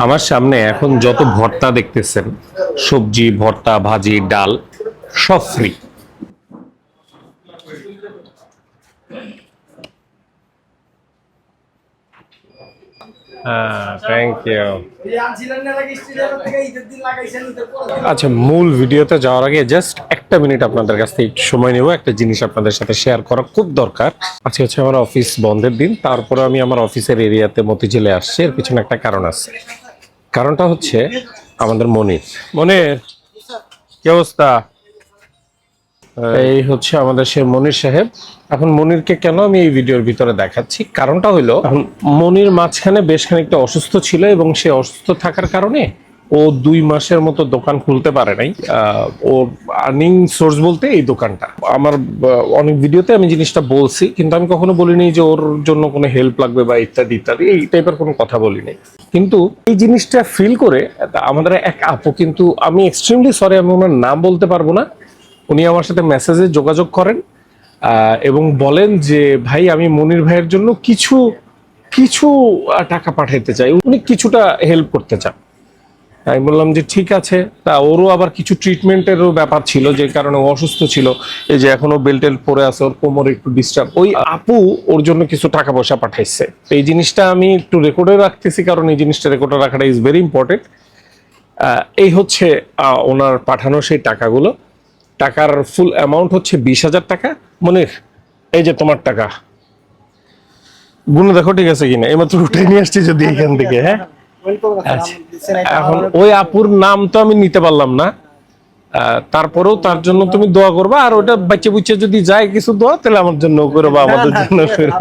আমার সামনে এখন যত ভর্তা দেখতেছেন, সবজি, ভর্তা, ভাজি, ডাল সব ফ্রি। Thank you. আচ্ছা, মূল ভিডিওতে যাওয়ার আগে জাস্ট একটা মিনিট আপনাদের কাছ থেকে একটু সময় নেব। একটা জিনিস আপনাদের সাথে শেয়ার করা খুব দরকার। আজকে হচ্ছে আমার অফিস বন্ধের দিন, তারপরে আমি আমার অফিসের এরিয়াতে মতিঝিলে আসছি। এর পিছনে একটা কারণ আছে। কারণটা হচ্ছে আমাদের মনির। কি অবস্থা? এই হচ্ছে আমাদের সে মনির সাহেব। এখন মনিরকে কেন আমি এই ভিডিওর ভিতরে দেখাচ্ছি, কারণটা হলো এখন মনির মাঝখানে বেশ খানিকটা অসুস্থ ছিল এবং সে অসুস্থ থাকার কারণে ও 2 মাসের মতো দোকান খুলতে পারে নাই। ওর আর্নিং সোর্স বলতে এই দোকানটা। আমার অনেক ভিডিওতে আমি জিনিসটা বলছি, কিন্তু আমি কখনো বলিনি যে ওর জন্য কোনো হেল্প লাগবে বা ইত্যাদি ইত্যাদি এই টাইপের কোনো কথা বলিনি। কিন্তু এই জিনিসটা ফিল করে আমাদের এক আপু, কিন্তু আমি এক্সট্রিমলি সরি, আমি ওনার নাম বলতে পারবো না, উনি আমার সাথে মেসেজে যোগাযোগ করেন এবং বলেন যে ভাই, আমি মনির ভাইয়ের জন্য কিছু কিছু টাকা পাঠাইতে চাই, উনি কিছুটা হেল্প করতে চান। আমি বললাম যে ঠিক আছে। তা ওরও আবার কিছু ট্রিটমেন্টেরও ব্যাপার ছিল, যে কারণে অসুস্থ ছিল। এই যে এখনো বেল্ট টেল্ট পরে আছে, ওর কোমরে একটু ডিস্টার্ব। ওই আপু ওর জন্য কিছু টাকা পয়সা পাঠাইছে। তো এই জিনিসটা আমি একটু রেকর্ডে রাখতেছি, কারণ এই জিনিসটা রেকর্ডে রাখাটা ইজ ভেরি ইম্পর্টেন্ট। এই হচ্ছে ওনার পাঠানো সেই টাকাগুলো। টাকার ফুল অ্যামাউন্ট হচ্ছে 20,000 টাকা। মনির, এই যে তোমার টাকা, গুনে দেখো ঠিক আছে কিনা। এইমাত্র উঠে নিয়ে আসছি যদি এখান থেকে। হ্যাঁ, এখন ওই আপুর নাম তো আমি নিতে পারলাম না, তারপরেও তার জন্য তুমি দোয়া করবা। আর ওটা বাচ্চা বুচ্চা যদি যায় কিছু দোয়া, তাহলে আমার জন্য করো বা আমাদের জন্য করো।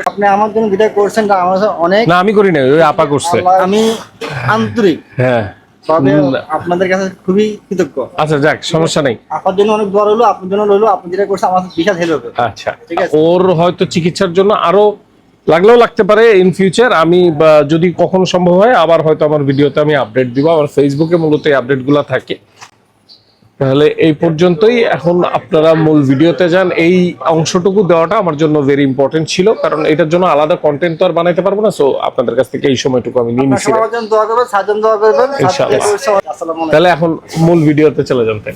আপনি আমার জন্য যেটা করছেন আমার অনেক। না, আমি করি না, ওই আপা করছে। আমি আন্তরিক, হ্যাঁ, আপনাদের কাছে খুবই কৃতজ্ঞ। আচ্ছা যাক, সমস্যা নেই। আপনার জন্য অনেক দোয়া রইলো, আপনার জন্য রইলো। আপনি যেটা করছেন আমার বিশাল হেল্প হবে। আচ্ছা, ওর হয়তো চিকিৎসার জন্য আরো লাগলেও লাগতে পারে ইন ফিউচার। আমি যদি কখনো সম্ভব হয় আবার হয়তো আমার ভিডিওতে আমি আপডেট দিব। আমার ফেসবুকে মূলত এই আপডেটগুলো থাকে। তাহলে এই পর্যন্তই। এখন আপনারা মূল ভিডিওতে যান। এই অংশটুকু দেওয়াটা আমার জন্য ভেরি ইম্পর্টেন্ট ছিল, কারণ এটার জন্য আলাদা কন্টেন্ট তো আর বানাইতে পারবো না। সো আপনাদের কাছ থেকে এই সময়টুকু আমি নিয়ে নিচ্ছি। তাহলে এখন মূল ভিডিওতে চলে যান তাই।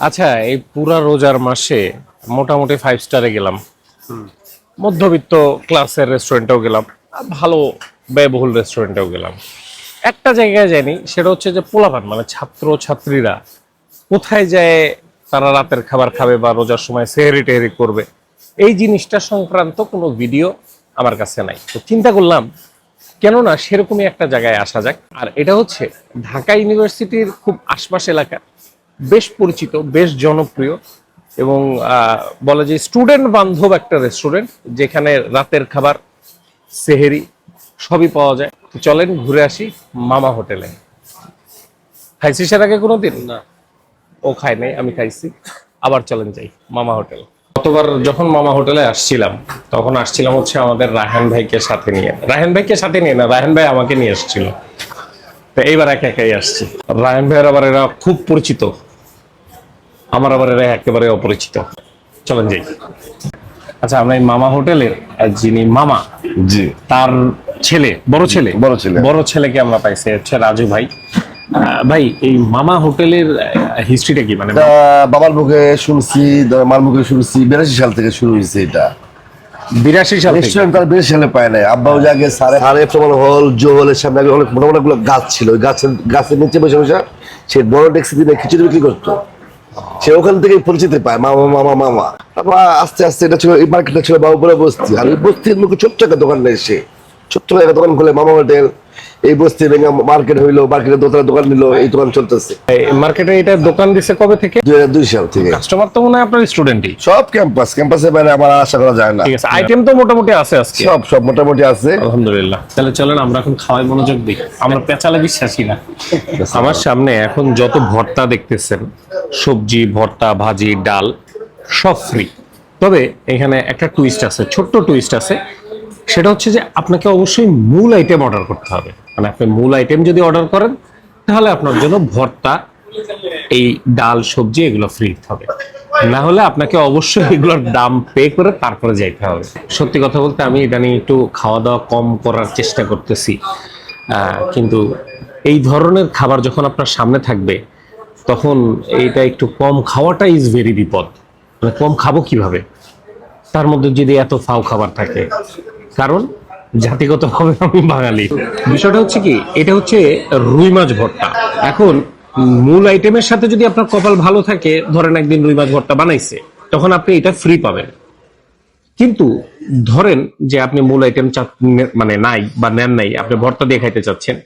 আচ্ছা, এই পুরা রোজার মাসে মোটামুটি 5 স্টারে গেলাম, মধ্যবিত্ত ক্লাসের রেস্টুরেন্টেও গেলাম, ভালো ব্যয়বহুল রেস্টুরেন্টেও গেলাম। একটা জায়গায় যাইনি, সেটা হচ্ছে যে পোলাপান মানে ছাত্র ছাত্রীরা কোথায় যায় তারা রাতের খাবার খাবে বা রোজার সময় সেহরি টেহরি করবে, এই জিনিসটা সংক্রান্ত কোনো ভিডিও আমার কাছে নাই। তো চিন্তা করলাম কেননা সেরকমই একটা জায়গায় আসা যাক। আর এটা হচ্ছে ঢাকা ইউনিভার্সিটির খুব আশপাশ এলাকা, বেশ পরিচিত, বেশ জনপ্রিয় এবং বলা যায় স্টুডেন্ট বান্ধব একটা রেস্টুরেন্ট, যেখানে রাতের খাবার সেহেরি সবই পাওয়া যায়। চলেন ঘুরে আসি মামা হোটেলে। খাইছি সের আগে কোনোদিন? না, ও খায় নাই, আমি খাইছি। আবার চলেন যাই মামা হোটেল। গতবার যখন মামা হোটেলে আসছিলাম, তখন আসছিলাম হচ্ছে আমাদের রায়হান ভাইকে সাথে নিয়ে। রায়হান ভাইকে সাথে নিয়ে না, রায়হান ভাই আমাকে নিয়ে এসেছিল। তো এইবার একা একাই আসছি। রায়হান ভাইয়ের আবার এরা খুব পরিচিত, আমার আবার এরা একেবারে অপরিচিত। চলেন যাই। আচ্ছা, আমরা এই মামা হোটেলের যিনি মামা, জি, তার ছেলে, বড় ছেলে বড় ছেলেকে আমরা পাইছি, হচ্ছে রাজু ভাই। ভাই, এই মামা হোটেলের হিস্ট্রিটা কি? মানে বাবার মুখে শুনছি, মার মুখে শুনছি, 82 সাল থেকে শুরু হয়েছে এটা। 82 সাল থেকে রেস্টুরেন্ট তার 82 সালে পায় নাই। আব্বাও আগে সারে হল, জো হলের সামনে আগে অনেক মোটা মোটা গুলো গাছ ছিল। ওই গাছের নিচে বসে বসে সে বড় ডেক্সি দিয়ে খিচুড়ি বিক্রি করতো। সে ওখান থেকে পরিচিতি পায় মামা মামা মামা। তারপর আস্তে আস্তে এটা ছিল, এই মার্কেটটা ছিল বাবুপুরা বস্তি। আর এই বস্তির মুখে ছোট্ট একটা দোকান নেই, সে ছোট্ট একটা দোকান খুলে মামা হোটেল। এই বস্তি ভেঙে মার্কেট হইলো, মার্কেটে দোতলা দোকান নিল, এই দোকান চলতেছে। মার্কেটে এটা দোকান দিছে কবে থেকে? 2002 সাল থেকে। কাস্টমার তো মনে হয় আপনার স্টুডেন্টই। সব ক্যাম্পাসে বাইরে আমার আশা করা যায় না। ঠিক আছে, আইটেম তো মোটামুটি আছে আজকে। সব মোটামুটি আছে, আলহামদুলিল্লাহ। তাহলে চলেন আমরা এখন খাওয়াই মনোযোগ দিই। আমরা পেঁচালে বিশ্বাসী না। আমার সামনে এখন যত ভর্তা দেখতেছেন, সবজি, ভর্তা, ভাজি, ডাল সব ফ্রি। তবে এখানে একটা টুইস্ট আছে, ছোট্ট টুইস্ট আছে। সেটা হচ্ছে যে আপনাকে অবশ্যই মূল আইটেম অর্ডার করতে হবে। মানে আপনি মূল আইটেম যদি অর্ডার করেন, তাহলে আপনার জন্য ভর্তা, এই ডাল, সবজি এগুলো ফ্রি হবে। না হলে আপনাকে অবশ্যই এগুলোর দাম পে করে তারপরে যাইতে হবে। সত্যি কথা বলতে আমি ইদানিং একটু খাওয়া দাওয়া কম করার চেষ্টা করতেছি। কিন্তু এই ধরনের খাবার যখন আপনার সামনে থাকবে তখন এটা একটু কম খাওয়াটা ইজ ভেরি বিপদ। মানে কম খাবো কিভাবে তার মধ্যে যদি এত ফাও খাবার থাকে, কারণ জাতিগতভাবে আমি বাঙালি। বিষয়টা হচ্ছে কি, এটা হচ্ছে রুই মাছ ভর্তা। এখন মূল আইটেমের সাথে যদি আপনার কপাল ভালো থাকে, ধরেন একদিন রুই মাছ ভর্তা বানাইছে, তখন আপনি এটা ফ্রি পাবেন। কিন্তু ধরেন যে আপনি মূল আইটেম মানে নাই বা নেন নাই, আপনি ভর্তা দিয়ে খাইতে চাচ্ছেন,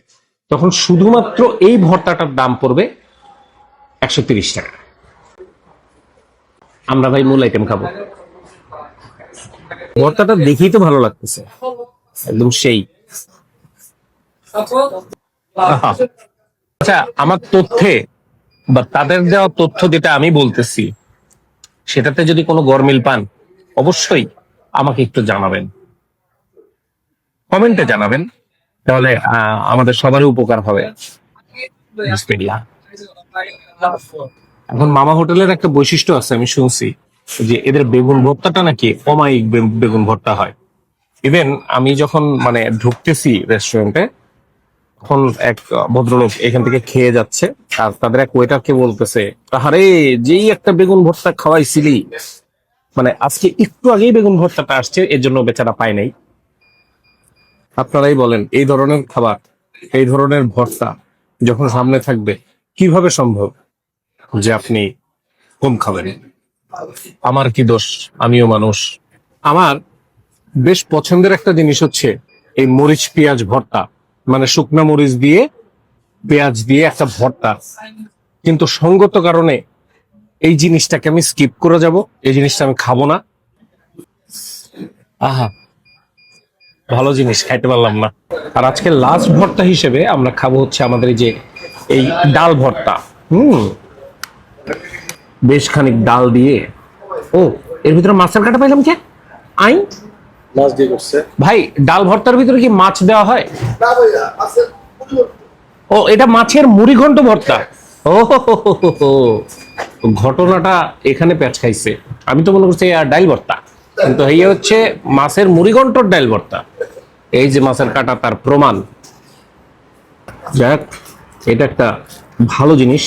তখন শুধুমাত্র এই ভর্তাটার দাম পড়বে 130 টাকা। আমরা ভাই মূল আইটেম খাবো। ভর্তাটা দেখেই তো ভালো লাগতেছে, একদম সেই। আহা। আচ্ছা, আমার তথ্যে বা তাদের দেওয়া তথ্য যেটা আমি বলতেছি, সেটাতে যদি কোনো গরমিল পান অবশ্যই আমাকে একটু জানাবেন, কমেন্টে জানাবেন, তাহলে আমাদের সবারই উপকার হবে। বিসমিল্লাহ। এখন মামা হোটেলের একটা বৈশিষ্ট্য আছে, আমি শুনছি যে এদের বেগুন ভর্তাটা নাকি অমায়িক বেগুন ভর্তা হয়। ইভেন আমি যখন মানে ঢুকতেছি রেস্টুরেন্টে, তখন এক ভদ্রলোক এখান থেকে খেয়ে যাচ্ছে, আর তাদের এক ওয়েটারকে বলতেছে, আরে যেই একটা বেগুন ভর্তা খাওয়াইছিলি, মানে আজকে একটু আগেই বেগুন ভর্তাটা আসছে, এর জন্য বেচারা পায় নাই। আপনারাই বলেন, এই ধরনের খাবার, এই ধরনের ভর্তা যখন সামনে থাকবে, কিভাবে সম্ভব যে আপনি কম খাবেন? আমার কি দোষ? আমিও মানুষ। আমার বেশ পছন্দের একটা জিনিস হচ্ছে এই মরিচ পেঁয়াজ ভর্তা, মানে শুকনা মরিচ দিয়ে পেঁয়াজ দিয়ে একটা ভর্তা। কিন্তু সঙ্গত কারণে এই জিনিসটাকে আমি স্কিপ করে যাব, এই জিনিসটা আমি খাবো না। আহা, ভালো জিনিস খাইতে পারলাম না। আর আজকে লাস্ট ভর্তা হিসেবে আমরা খাবো হচ্ছে আমাদের এই যে এই ডাল ভর্তা। বেশ খানিক ডাল দিয়ে। ও, এর ভিতরে মাছের কাটা পাইলাম কে? আই মাছ দিয়ে করছে ভাই, ডাল ভর্তার ভিতরে কি মাছ দেওয়া হয়? ও, এটা মাছের মুড়ি ঘন্ট ভর্তা। ও হো হো হো হো হো। ঘটনাটা এখানে প্যাচ খাইছে। আমি তো মনে করছি ডাইল ভর্তা, কিন্তু এই হচ্ছে মাছের মুড়ি ঘন্টর ডাইল ভর্তা। এই যে মাছের কাটা, তার প্রমাণ। যাক, এটা একটা ভালো জিনিস।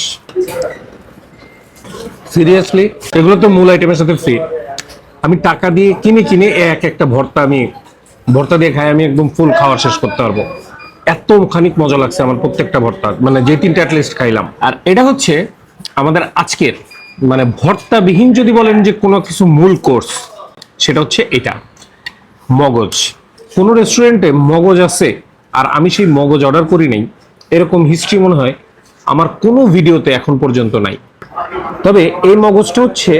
সিরিয়াসলি, এগুলো তো মূল আইটেমের সাথে ফ্রি। আমি টাকা দিয়ে কিনে কিনে এক একটা ভর্তা, আমি ভর্তা দিয়ে খাই, আমি একদম ফুল খাওয়া শেষ করতে পারবো। এত খানিক মজা লাগছে আমার প্রত্যেকটা ভর্তা, মানে যে তিনটা অ্যাটলিস্ট খাইলাম। আর এটা হচ্ছে আমাদের আজকের মানে ভর্তাবিহীন যদি বলেন যে কোনো কিছু মূল কোর্স, সেটা হচ্ছে এটা মগজ। কোনো রেস্টুরেন্টে মগজ আছে আর আমি সেই মগজ অর্ডার করি নাই, এরকম হিস্ট্রি মনে হয় আমার কোনো ভিডিওতে এখন পর্যন্ত নাই। তবে এই মগজটা হচ্ছে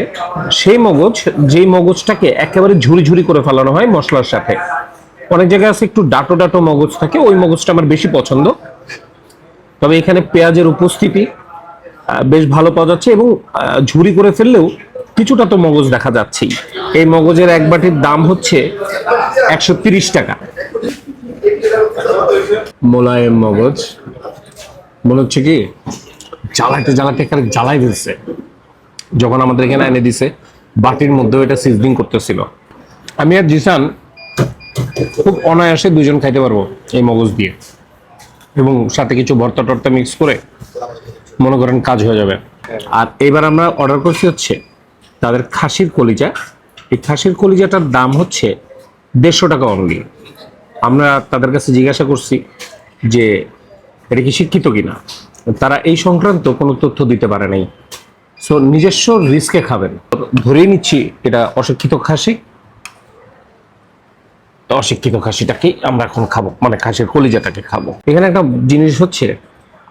সেই মগজ, যেই মগজটাকে একেবারে ঝুরি ঝুরি করে ফেলানো হয় মশলার সাথে। অনেক জায়গায় আছে একটু ডাটো ডাটো মগজ থাকে, ওই মগজটা আমার বেশি পছন্দ। তবে এখানে পেঁয়াজের উপস্থিতি বেশ ভালো পাওয়া যাচ্ছে, এবং ঝুরি করে ফেললেও কিছুটা তো মগজ দেখা যাচ্ছেই। এই মগজের এক বাটির দাম হচ্ছে 130 টাকা। মোলায়েম মগজ, মনে হচ্ছে কি জ্বালাইতে জ্বালাইতে এখানে জ্বালাই দিচ্ছে। যখন আমাদের এখানে এনে দিছে, বাটির মধ্যে এটা সিজনিং করতেছিল। আমি আর জিসান খুব অনায়াসে দুজন খাইতে পারবো এই মগজ দিয়ে, এবং সাথে কিছু ভর্তা টর্তা মিক্স করে মনে করেন কাজ হয়ে যাবে। আর এবার আমরা অর্ডার করছি হচ্ছে তাদের খাসির কলিজা। এই খাসির কলিজাটার দাম হচ্ছে 150 টাকা অনলি। আমরা তাদের কাছে জিজ্ঞাসা করছি যে এটা কি শিক্ষিত কিনা, তারা এই সংক্রান্ত কোনো তথ্য দিতে পারে নাই। সো নিজস্ব রিস্কে খাবেন। ধরেই নিচ্ছি এটা অশিক্ষিত খাসি, অশিক্ষিত খাসিটাকেই আমরা এখন খাবো, মানে খাসির কলিজাটাকে খাবো। এখানে একটা জিনিস হচ্ছে,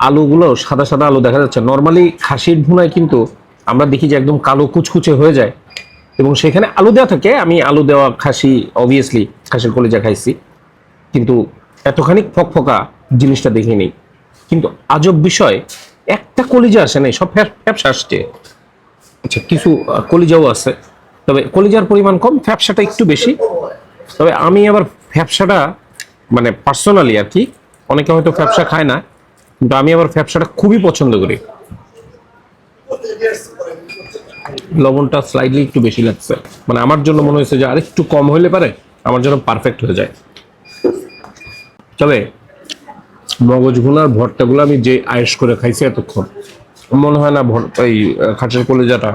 আলুগুলো সাদা সাদা আলু দেখা যাচ্ছে। নর্মালি খাসির ভুনায় কিন্তু আমরা দেখি যে একদম কালো কুচকুচে হয়ে যায়, এবং সেখানে আলু দেওয়া থাকে। আমি আলু দেওয়া খাসি অবভিয়াসলি খাসির কলিজা খাইছি, কিন্তু এতখানি ফকফকা জিনিসটা দেখিনি। কিন্তু আজব বিষয়, একটা কলিজা আসে নাই, সব ফ্যাপসা আসছে। আচ্ছা, কিছু কলিজাও আছে, তবে কলিজার পরিমাণ কম, ফ্যাপসাটা একটু বেশি। তবে আমি আবার ফ্যাপসাটা মানে পার্সোনালি আর কি, অনেকে হয়তো ফ্যাপসা খায় না, কিন্তু আমি আবার ফ্যাপসাটা খুবই পছন্দ করি। লবণটা স্লাইডলি একটু বেশি লাগছে, মানে আমার জন্য মনে হয়েছে যে আরেকটু কম হইলে পারে আমার জন্য পারফেক্ট হয়ে যায়। তবে মগজ ভুনার ভর্তাগুলো আমি যে আয়েশ করে খাইছি এতক্ষণ, মনে হয় না এই খাঁচের কলিজাটা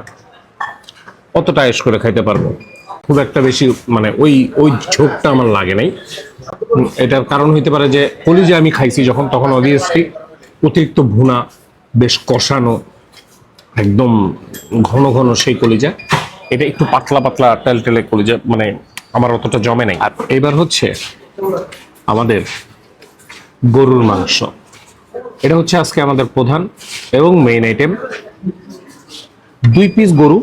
অতটা আয়েশ করে খাইতে পারবো। খুব একটা বেশি মানে ওই ওই ঝোঁকটা আমার লাগে নাই। এটার কারণ হইতে পারে যে কলিজা আমি খাইছি যখন, তখন অবভিয়াসলি অতিরিক্ত ভুনা, বেশ কষানো, একদম ঘন ঘন সেই কলিজা। এটা একটু পাতলা পাতলা টেলটেলে কলিজা, মানে আমার অতটা জমে নাই। আর এবার হচ্ছে আমাদের গরুর মাংস। এটা হচ্ছে আজকে আমাদের প্রধান এবং মেইন আইটেম। 2 পিস গরু,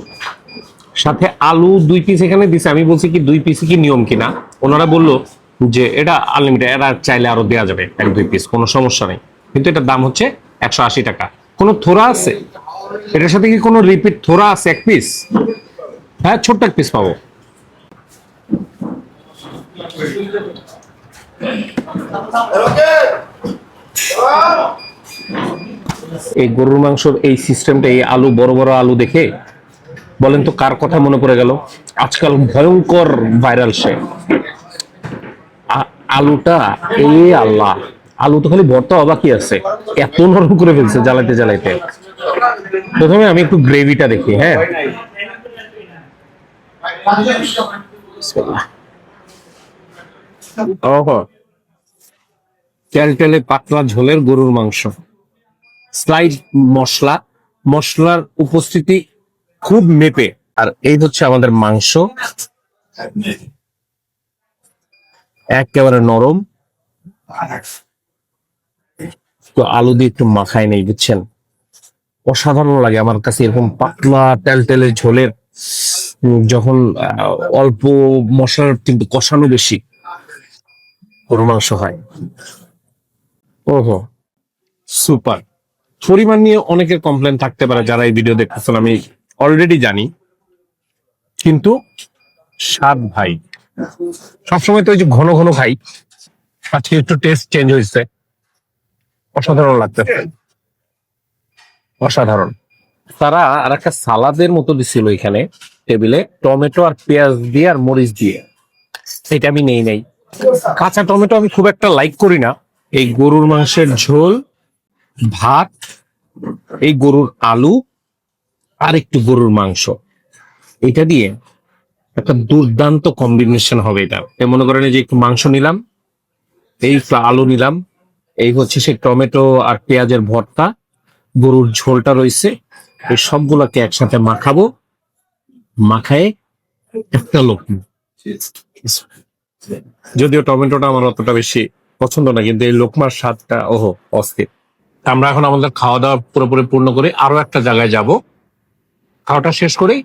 সাথে আলু 2 পিস এখানে দিছে। আমি বলছি কি 2 পিস কি নিয়ম কিনা, ওনারা বললো যে এটা আনলিমিটেড, এরা চাইলে আরো দেওয়া যাবে 1-2 পিস, কোনো সমস্যা নেই। কিন্তু এটার দাম হচ্ছে 180 টাকা। কোনো থোড়া আছে এটার সাথে? কি কোনো রিপিট থোড়া আছে 1 পিস? হ্যাঁ, ছোট্ট 1 পিস পাবো। এই গরুর মাংসর এই সিস্টেমটা, এই আলু, বড় বড় আলু দেখে বলেন তো কার কথা মনে পড়ে গেল? আজকাল ভয়ঙ্কর ভাইরাল সে আলুটা। এই আল্লাহ, আলু তো খালি ভর্তা বাকি আছে, এত নরম করে ফেলছে জ্বালাইতে জ্বালাইতে। প্রথমে আমি একটু গ্রেভিটা দেখি। হ্যাঁ, ওহো, তেলটেলে পাতলা ঝোলের গরুর মাংস, স্লাইড মশলা, মশলার উপস্থিতি খুব মেপে। আর এই হচ্ছে আমাদের মাংস, একেবারে নরম। তো আলু দিয়ে একটু মাখায় নেই, বুঝছেন? অসাধারণ লাগে আমার কাছে এরকম পাতলা তেলটেলে ঝোলের, যখন অল্প মশলার কিন্তু কষানো বেশি গরুর মাংস হয়। ওহো, সুপার। পরিমাণ নিয়ে অনেকের কমপ্লেন থাকতে পারে যারা এই ভিডিও দেখতেছেন, আমি অলরেডি জানি, কিন্তু স্বাদ ভাই সবসময় তো ওই যে ঘন ঘন খাই, আজকে একটু টেস্ট চেঞ্জ হয়েছে, অসাধারণ লাগতেছে, অসাধারণ। তারা আর একটা সালাদের মতো দিছিল এখানে টেবিলে, টমেটো আর পেঁয়াজ দিয়ে আর মরিচ দিয়ে। এটা আমি নেই নাই। কাঁচা টমেটো আমি খুব একটা লাইক করি না। এই গরুর মাংসের ঝোল, ভাত, এই গরুর আলু আর একটু গরুর মাংস, এটা দিয়ে একটা দুর্দান্ত কম্বিনেশন হবে এটা। মনে করেন যে একটু মাংস নিলাম, এই আলু নিলাম, এই হচ্ছে সে টমেটো আর পেঁয়াজের ভর্তা, গরুর ঝোলটা রয়েছে, এই সবগুলাকে একসাথে মাখাবো, মাখায় একটা লোক। যদিও টমেটোটা আমার অতটা বেশি পছন্দ না, কিন্তু এই লোকমার স্বাদটা ওহো অস্থির। আমরা এখন আমাদের খাওয়া দাওয়া পুরোপুরি পূর্ণ করে আরো একটা জায়গায় যাব, খাওয়াটা শেষ করেই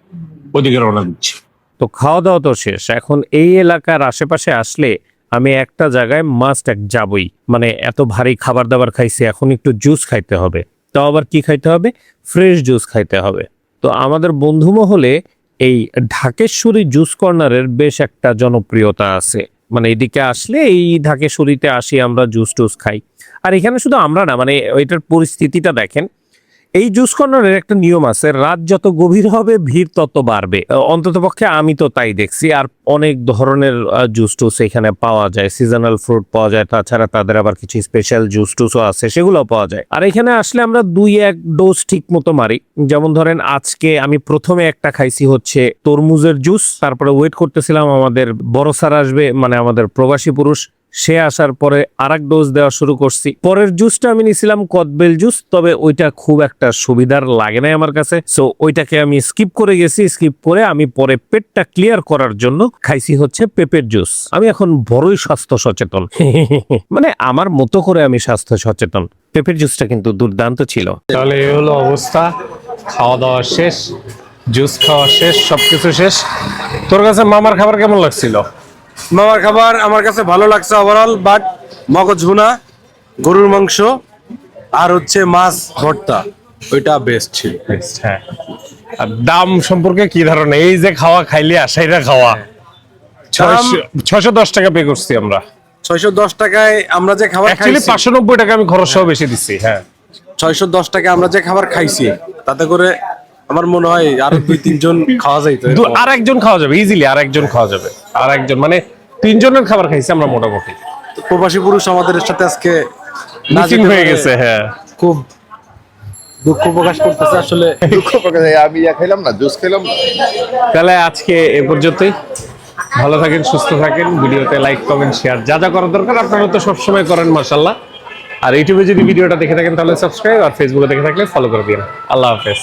ওইদিকে রওনা দিচ্ছি। তো খাওয়া দাওয়া তো শেষ, এখন এই এলাকার আশেপাশে আসলে আমি একটা জায়গায় মাস্ট যাবই। মানে এত ভারী খাবার দাবার খাইছি, এখন একটু জুস খাইতে হবে। তাও আবার কি খাইতে হবে? ফ্রেশ জুস খাইতে হবে। তো আমাদের বন্ধু মহলে এই ঢাকেশ্বরী জুস কর্নারের বেশ একটা জনপ্রিয়তা আছে। মানে এদিকে আসলে এই ঢাকেশ্বরীতে আসি আমরা, জুস টুস খাই। আর এখানে শুধু আমরা না, মানে ওইটার পরিস্থিতিটা দেখেন। এই জুস কর্নারের একটা নিয়ম আছে, রাত যত গভীর হবে ভিড় তত বাড়বে, অন্তত পক্ষে আমি তো তাই দেখছি। আর অনেক ধরনের জুস টুস এখানে পাওয়া যায়, সিজনাল ফ্রুট পাওয়া যায়, তাছাড়া তাদের আবার কিছু স্পেশাল জুস টুসও আছে, সেগুলো পাওয়া যায়। আর এখানে আসলে আমরা 2-1 ডোজ ঠিক মতো মারি। যেমন ধরেন আজকে আমি প্রথমে একটা খাইছি হচ্ছে তরমুজের জুস, তারপরে ওয়েট করতেছিলাম আমাদের বড় স্যার আসবে, মানে আমাদের প্রবাসী পুরুষ, সে আসার পরে আরেক ডোজ দেওয়া শুরু করছি। পরের জুসটা আমি নিছিলাম কদবেল জুস, তবে ওইটা খুব একটা সুবিধার লাগে নাই আমার কাছে, সো ওইটাকে আমি স্কিপ করে গেছি। স্কিপ করে আমি পরে পেটটা ক্লিয়ার করার জন্য খাইছি হচ্ছে পেঁপের জুস। আমি এখন বড়ই স্বাস্থ্য সচেতন, মানে আমার মতো করে আমি স্বাস্থ্য সচেতন। পেঁপের জুসটা কিন্তু দুর্দান্ত ছিল। তাহলে এই হলো অবস্থা, খাওয়া দাওয়া শেষ, জুস খাওয়া শেষ, সবকিছু শেষ। তোর কাছে মামার খাবার কেমন লাগছিল? মামার খাবার আমার কাছে ভালো লাগছে ওভারঅল, বাট মগজ ভুনা, গরুর মাংস আর হচ্ছে মাছ ভর্তা, ওইটা বেস্ট ছিল। হ্যাঁ, আর দাম সম্পর্কে কি ধারণা? এই যে খাওয়া খাইলে আশাইরা খাওয়া, 610 টাকা পে করছি আমরা। 610 টাকায় আমরা যে খাবার অ্যাকচুয়ালি খাইছি, 590 টাকা আমি খরচ সহ বেশি দিচ্ছি। হ্যাঁ, 610 টাকায় আমরা যে খাবার খাইছি, তাতে করে আমার মনে হয় আরো 2-3 জন খাওয়া যাইতো। আর একজন খাওয়া যাবে ইজিলি, আর একজন খাওয়া যাবে, আর একজন, মানে 3 জনের খাবার খাইছি আমরা মোটামুটি। প্রবাসী পুরুষ আমাদের সাথে আজকে না মিসিং যেতে হয়ে পেরে গেছে। হ্যাঁ, খুব দুঃখ প্রকাশ করতেছে আসলে। দুঃখ প্রকাশ হয়, আমি খাইলাম না, জুস খেলাম না। তাহলে আজকে এ পর্যন্তই। ভালো থাকেন, সুস্থ থাকেন। ভিডিওতে লাইক, কমেন্ট, শেয়ার যা যা করার দরকার আপনারা তো সবসময় করেন মাশাআল্লাহ। আর ইউটিউবে যদি ভিডিওটা দেখে থাকেন তাহলে সাবস্ক্রাইব, আর ফেসবুকে দেখে থাকলে ফলো করে দিন। আল্লাহ হাফেজ।